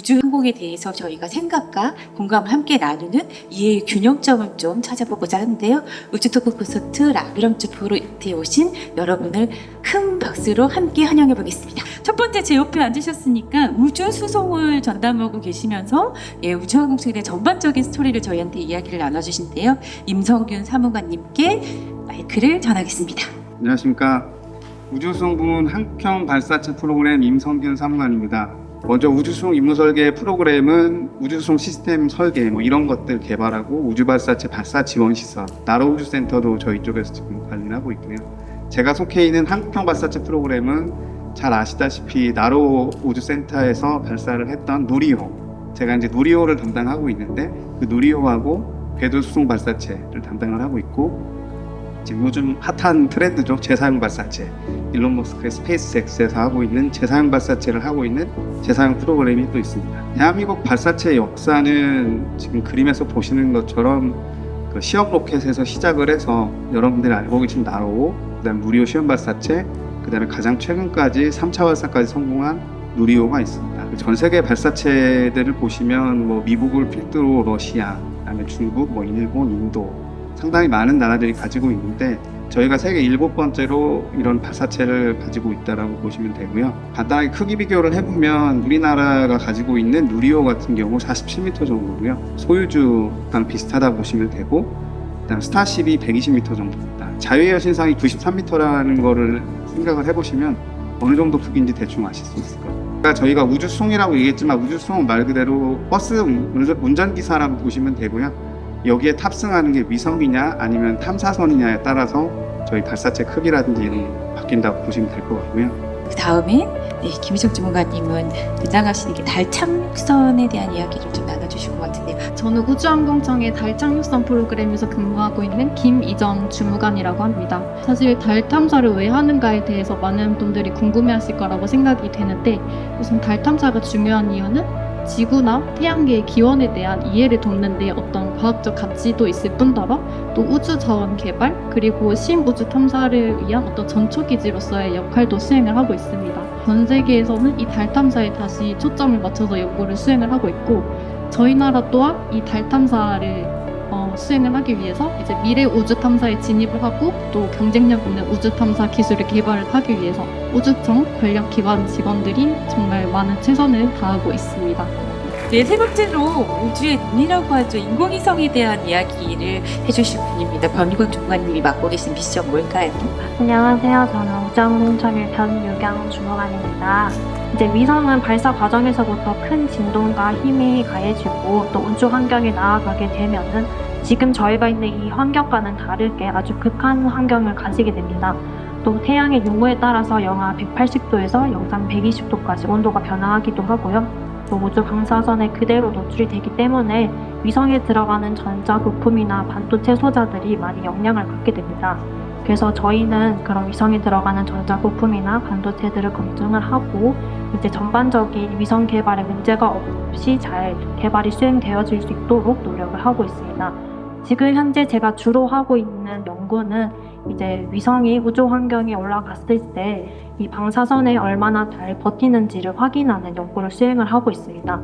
우주 항공에 대해서 저희가 생각과 공감을 함께 나누는 이해의 균형점을 좀 찾아보고자 하는데요. 우주 토크 콘서트 라브런치 프로젝트에 오신 여러분을 큰 박수로 함께 환영해 보겠습니다. 첫 번째 제 옆에 앉으셨으니까 우주 수송을 전담하고 계시면서 우주항공에 대한 전반적인 스토리를 저희한테 이야기를 나눠주신대요. 임성균 사무관님께 마이크를 전하겠습니다. 안녕하십니까. 우주수송부문 한국형 발사체 프로그램 임성균 사무관입니다. 먼저 우주수송 임무설계 프로그램은 우주수송 시스템 설계 이런 것들 개발하고 우주발사체 발사 지원시설, 나로우주센터도 저희 쪽에서 지금 관리를 하고 있고요. 제가 속해 있는 한국형 발사체 프로그램은 잘 아시다시피 나로우주센터에서 발사를 했던 누리호, 제가 이제 누리호를 담당하고 있는데 그 누리호하고 궤도수송 발사체를 담당을 하고 있고, 지금 요즘 핫한 트렌드죠. 재사용 발사체. 일론 머스크의 스페이스X에서 하고 있는 재사용 발사체를 하고 있는 재사용 프로그램이 또 있습니다. 대한민국 발사체 역사는 지금 그림에서 보시는 것처럼 그 시험 로켓에서 시작을 해서 여러분들이 알고 계신 나로, 그다음 누리호 시험 발사체, 그다음에 가장 최근까지 3차 발사까지 성공한 누리호가 있습니다. 전 세계 발사체들을 보시면 미국을 필두로 러시아, 그다음에 중국, 일본, 인도 상당히 많은 나라들이 가지고 있는데 저희가 세계 7번째로 이런 발사체를 가지고 있다고 보시면 되고요. 간단하게 크기 비교를 해보면 우리나라가 가지고 있는 누리호 같은 경우 47m 정도고요. 소유주랑 비슷하다고 보시면 되고, 그다음 스타쉽이 120m 정도입니다. 자유의 여신상이 93m라는 거를 생각을 해보시면 어느 정도 크기인지 대충 아실 수 있을 거예요. 그러니까 저희가 우주수송이라고 얘기했지만 우주수송 말 그대로 버스 운전기사라고 보시면 되고요. 여기에 탑승하는 게 위성이냐 아니면 탐사선이냐에 따라서 저희 발사체 크기라든지 이런 게 바뀐다고 보시면 될 것 같고요. 그 다음에 김희정 주무관님은 등장하신 달 착륙선에 대한 이야기를 좀 나눠주실 것 같은데요. 저는 우주항공청의 달 착륙선 프로그램에서 근무하고 있는 김이정 주무관이라고 합니다. 사실 달 탐사를 왜 하는가에 대해서 많은 분들이 궁금해하실 거라고 생각이 되는데, 우선 달 탐사가 중요한 이유는 지구나 태양계의 기원에 대한 이해를 돕는 데 어떤 과학적 가치도 있을 뿐더러 또 우주 자원 개발 그리고 신우주 탐사를 위한 어떤 전초기지로서의 역할도 수행을 하고 있습니다. 전 세계에서는 이 달 탐사에 다시 초점을 맞춰서 연구를 수행을 하고 있고, 저희 나라 또한 이 달 탐사를 수행을 하기 위해서 이제 미래 우주 탐사에 진입을 하고 또 경쟁력 있는 우주 탐사 기술을 개발을 하기 위해서 우주청 권력 기관 직원들이 정말 많은 최선을 다하고 있습니다. 세 번째로 우주의 눈이라고 하죠. 인공위성에 대한 이야기를 해주실 분입니다. 변희권 주무관님이 맡고 계신 미션 뭘까요? 안녕하세요. 저는 우주항공청의 변유경 주무관입니다. 이제 위성은 발사 과정에서부터 큰 진동과 힘이 가해지고 또 우주 환경에 나아가게 되면은 지금 저희가 있는 이 환경과는 다르게 아주 극한 환경을 가지게 됩니다. 또 태양의 용호에 따라서 영하 180도에서 영상 120도까지 온도가 변화하기도 하고요. 또 우주 방사선에 그대로 노출이 되기 때문에 위성에 들어가는 전자 부품이나 반도체 소자들이 많이 영향을 받게 됩니다. 그래서 저희는 그런 위성에 들어가는 전자 부품이나 반도체들을 검증을 하고 이제 전반적인 위성 개발에 문제가 없이 잘 개발이 수행되어질 수 있도록 노력을 하고 있습니다. 지금 현재 제가 주로 하고 있는 연구는 이제 위성이 우주 환경에 올라갔을 때 이 방사선에 얼마나 잘 버티는지를 확인하는 연구를 수행을 하고 있습니다.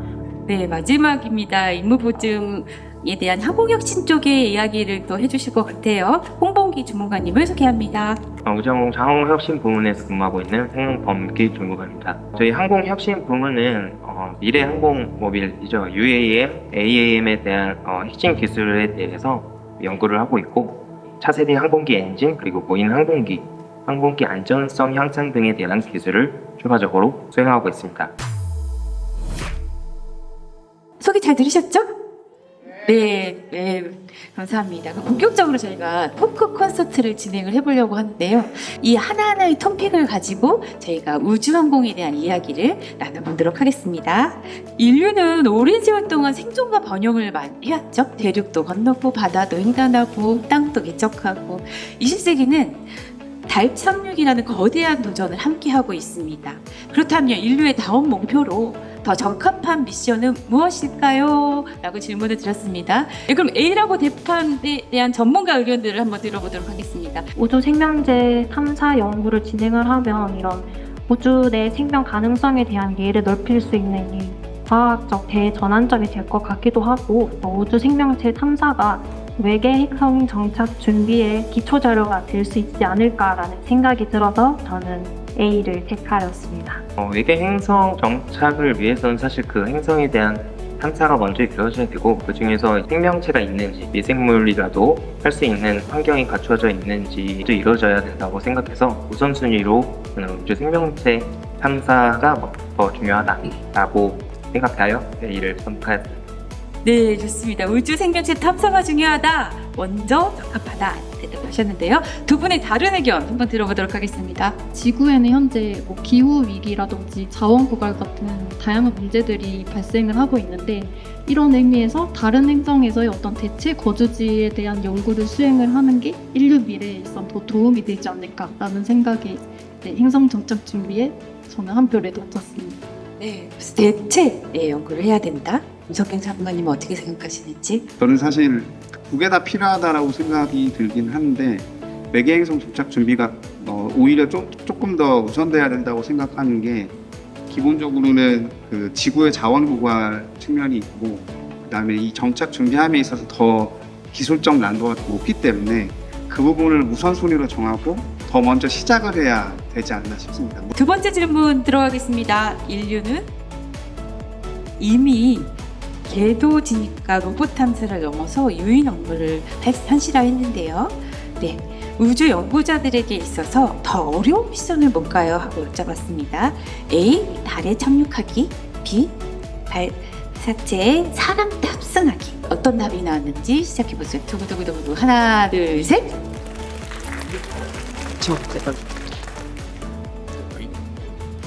네, 마지막입니다. 임무보증에 대한 항공혁신 쪽의 이야기를 또 해주실 것 같아요. 홍봉기 주무관님을 소개합니다. 우주항공청 항공혁신 부문에서 근무하고 있는 홍범기 주무관입니다. 저희 항공혁신 부문은 미래 항공모빌이죠. UAM, AAM에 대한 핵심 기술에 대해서 연구를 하고 있고, 차세대 항공기 엔진 그리고 무인 항공기 안전성 향상 등에 대한 기술을 추가적으로 수행하고 있습니다. 소개 잘 들으셨죠? 네, 감사합니다. 본격적으로 저희가 토크 콘서트를 진행을 해보려고 하는데요. 이 하나하나의 토픽을 가지고 저희가 우주항공에 대한 이야기를 나눠보도록 하겠습니다. 인류는 오랜 세월 동안 생존과 번영을 많이 해왔죠. 대륙도 건너고 바다도 횡단하고 땅도 개척하고 20세기는 달 착륙이라는 거대한 도전을 함께하고 있습니다. 그렇다면 인류의 다음 목표로 더 적합한 미션은 무엇일까요? 라고 질문을 드렸습니다. 그럼 A라고 대판에 대한 전문가 의견들을 한번 들어보도록 하겠습니다. 우주 생명체 탐사 연구를 진행을 하면 이런 우주 내 생명 가능성에 대한 이해를 넓힐 수 있는 이 과학적 대전환점이 될 것 같기도 하고, 또 우주 생명체 탐사가 외계 행성 정착 준비의 기초 자료가 될 수 있지 않을까라는 생각이 들어서 저는 A를 택하였습니다. 외계 행성 정착을 위해서는 사실 그 행성에 대한 탐사가 먼저 이루어져야 되고, 그 중에서 생명체가 있는지, 미생물이라도 할 수 있는 환경이 갖춰져 있는지도 이루어져야 된다고 생각해서 우선순위로 저는 우주 생명체 탐사가 더 중요하다라고 생각하여 A를 선택하였습니다. 네, 좋습니다. 우주 생명체 탐사가 중요하다. 먼저 적합하다. 대답하셨는데요. 두 분의 다른 의견 한번 들어보도록 하겠습니다. 지구에는 현재 뭐 기후 위기라든지 자원 고갈 같은 다양한 문제들이 발생을 하고 있는데, 이런 의미에서 다른 행성에서의 어떤 대체 거주지에 대한 연구를 수행을 하는 게 인류 미래에 있어 더 도움이 되지 않을까라는 생각이 행성 정착 준비에 저는 한 표를 던졌습니다. 네, 대체 연구를 해야 된다. 임석경 사무관님 어떻게 생각하시는지? 저는 사실 두 개 다 필요하다라고 생각이 들긴 하는데, 외계 행성 정착 준비가 오히려 조금 더 우선돼야 된다고 생각하는 게, 기본적으로는 그 지구의 자원 고갈 측면이 있고, 그다음에 이 정착 준비함에 있어서 더 기술적 난도가 높기 때문에 그 부분을 우선순위로 정하고 더 먼저 시작을 해야 되지 않나 싶습니다. 두 번째 질문 들어가겠습니다. 인류는 이미 궤도 진입과 로봇 탐사를 넘어서 유인 업무를 현실화했는데요. 네, 우주 연구자들에게 있어서 더 어려운 미션은 뭘까요? 하고 여쭤봤습니다. A. 달에 착륙하기. B. 발사체에 사람 탑승하기. 어떤 답이 나왔는지 시작해보세요. 두구두구두구. 하나, 둘, 셋.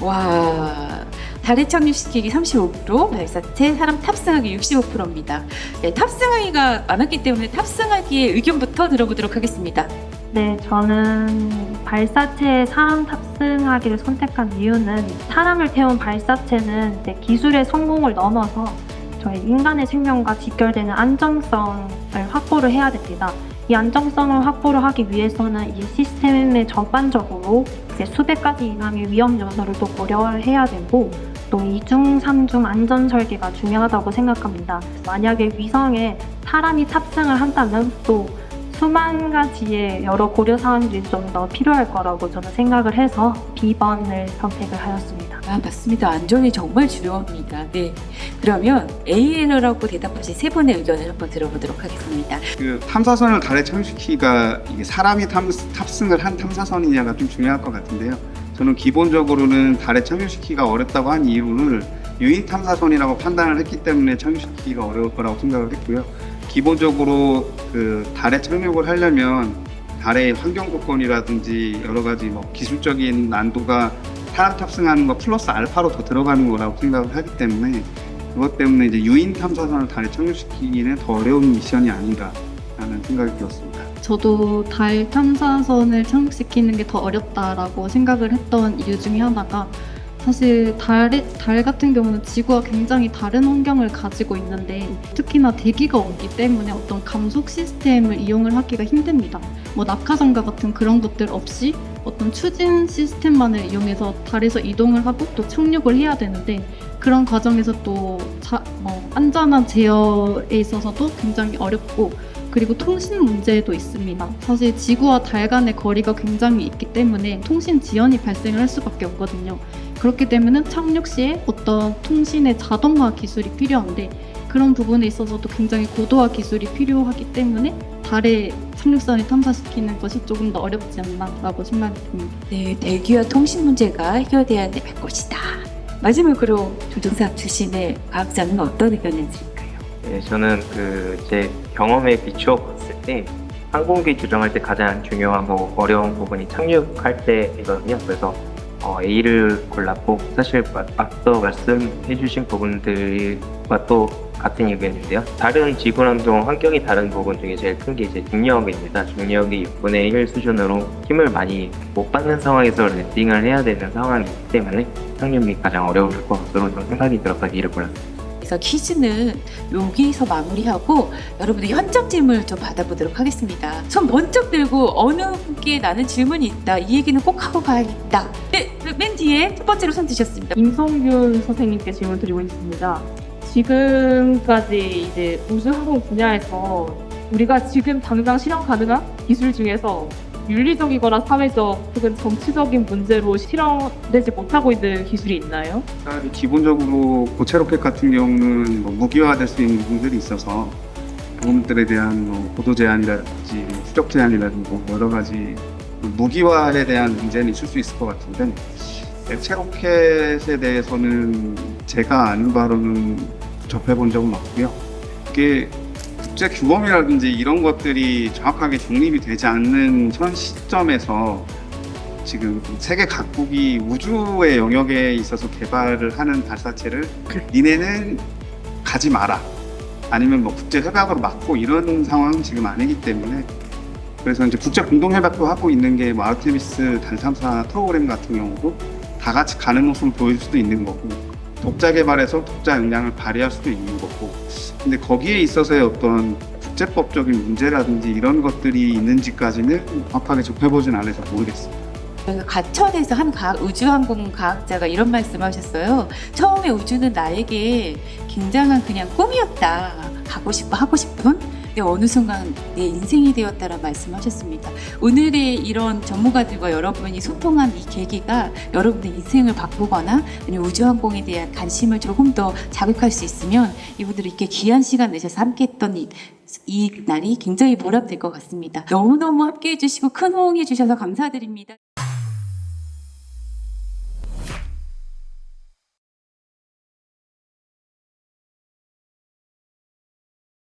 와, 달에 착륙시키기 35%, 발사체 사람 탑승하기 65%입니다. 네, 탑승하기가 많았기 때문에 탑승하기의 의견부터 들어보도록 하겠습니다. 네, 저는 발사체에 사람 탑승하기를 선택한 이유는, 사람을 태운 발사체는 이제 기술의 성공을 넘어서 저희 인간의 생명과 직결되는 안정성을 확보를 해야 됩니다. 이 안정성을 확보를 하기 위해서는 이 시스템의 전반적으로 이제 수백 가지 이상의 위험 요소를 또 고려해야 되고, 또 2중, 3중 안전 설계가 중요하다고 생각합니다. 만약에 위성에 사람이 탑승을 한다면 또 수만 가지의 여러 고려 사항들이 좀 더 필요할 거라고 저는 생각을 해서 B번을 선택을 하였습니다. 아, 맞습니다. 안전이 정말 중요합니다. 네, 그러면 A라고 대답하신 세 분의 의견을 한번 들어보도록 하겠습니다. 그 탐사선을 달에 착륙시키기가 이게 사람이 탑승을 한 탐사선이냐가 좀 중요할 것 같은데요. 저는 기본적으로는 달에 착륙시키기가 어렵다고 한 이유를 유인 탐사선이라고 판단을 했기 때문에 착륙시키기가 어려울 거라고 생각을 했고요. 기본적으로 그 달에 착륙을 하려면 달의 환경 조건이라든지 여러 가지 기술적인 난도가 사람 탑승하는 거 플러스 알파로 더 들어가는 거라고 생각을 하기 때문에, 그것 때문에 이제 유인 탐사선을 달에 착륙시키기는 더 어려운 미션이 아닌가라는 생각이 들었습니다. 저도 달 탐사선을 착륙시키는 게 더 어렵다라고 생각을 했던 이유 중에 하나가, 사실 달 같은 경우는 지구와 굉장히 다른 환경을 가지고 있는데, 특히나 대기가 없기 때문에 어떤 감속 시스템을 이용을 하기가 힘듭니다. 낙하산과 같은 그런 것들 없이 어떤 추진 시스템만을 이용해서 달에서 이동을 하고 또 착륙을 해야 되는데, 그런 과정에서 또 안전한 제어에 있어서도 굉장히 어렵고, 그리고 통신 문제도 있습니다. 사실 지구와 달 간의 거리가 굉장히 있기 때문에 통신 지연이 발생을 할 수밖에 없거든요. 그렇기 때문에 착륙 시에 어떤 통신의 자동화 기술이 필요한데, 그런 부분에 있어서도 굉장히 고도화 기술이 필요하기 때문에 달에 착륙선을 탐사시키는 것이 조금 더 어렵지 않나라고 생각이 듭니다. 네, 대기와 통신 문제가 해결돼야 될 것이다. 마지막으로 조종사 출신의 과학자는 어떤 의견인지? 네, 저는 제 경험에 비추어 봤을 때 항공기 조정할 때 가장 중요하고 어려운 부분이 착륙할 때이거든요. 그래서 A를 골랐고, 사실 앞서 말씀해 주신 부분들과 또 같은 의견인데요. 다른 지구랑 좀 환경이 다른 부분 중에 제일 큰 게 이제 중력입니다. 중력이 6분의 1 수준으로 힘을 많이 못 받는 상황에서 랜딩을 해야 되는 상황이기 때문에 착륙이 가장 어려울 것으로 좀 생각이 들어서 A를 골랐습니다. 그래서 퀴즈는 여기서 마무리하고 여러분들 현장 질문을 좀 받아보도록 하겠습니다. 손 번쩍 들고 어느 분께 나는 질문이 있다, 이 얘기는 꼭 하고 가야겠다. 네, 맨 뒤에 첫 번째로 손 드셨습니다. 임성균 선생님께 질문 드리고 있습니다. 지금까지 이제 우주항공 분야에서 우리가 지금 당장 실현 가능한 기술 중에서 윤리적이거나 사회적 혹은 정치적인 문제로 실현되지 못하고 있는 기술이 있나요? 기본적으로 고체 로켓 같은 경우는 뭐 무기화될 수 있는 부분들이 있어서 그것들에 대한 뭐 고도 제한이라든지 수적 제한이라든지 뭐 여러 가지 무기화에 대한 문제는 있을 수 있을 것 같은데 액체 로켓에 대해서는 제가 아는 바로는 접해본 적은 없고요. 이게 국제 규범이라든지 이런 것들이 정확하게 정립이 되지 않는 현 시점에서 지금 세계 각국이 우주의 영역에 있어서 개발을 하는 발사체를 니네는 가지 마라 아니면 뭐 국제 협약으로 막고 이런 상황은 지금 아니기 때문에 그래서 이제 국제 공동 협약도 하고 있는 게 뭐 아르테미스 달 탐사 프로그램 같은 경우도 다 같이 가는 모습을 보일 수도 있는 거고 독자 개발에서 독자 역량을 발휘할 수도 있는 거고 근데 거기에 있어서의 어떤 국제법적인 문제라든지 이런 것들이 있는지까지는 정확하게 접해보진 않아서 모르겠습니다. 가천에서 한 우주항공 과학자가 이런 말씀하셨어요. 처음에 우주는 나에게 굉장한 그냥 꿈이었다. 가고 싶고 하고 싶은. 근데 어느 순간 내 인생이 되었다라는 말씀하셨습니다. 오늘의 이런 전문가들과 여러분이 소통한 이 계기가 여러분의 인생을 바꾸거나 아니면 우주항공에 대한 관심을 조금 더 자극할 수 있으면 이분들이 이렇게 귀한 시간 내셔서 함께했던 이 날이 굉장히 보람될 것 같습니다. 너무너무 함께해 주시고 큰 호응해 주셔서 감사드립니다.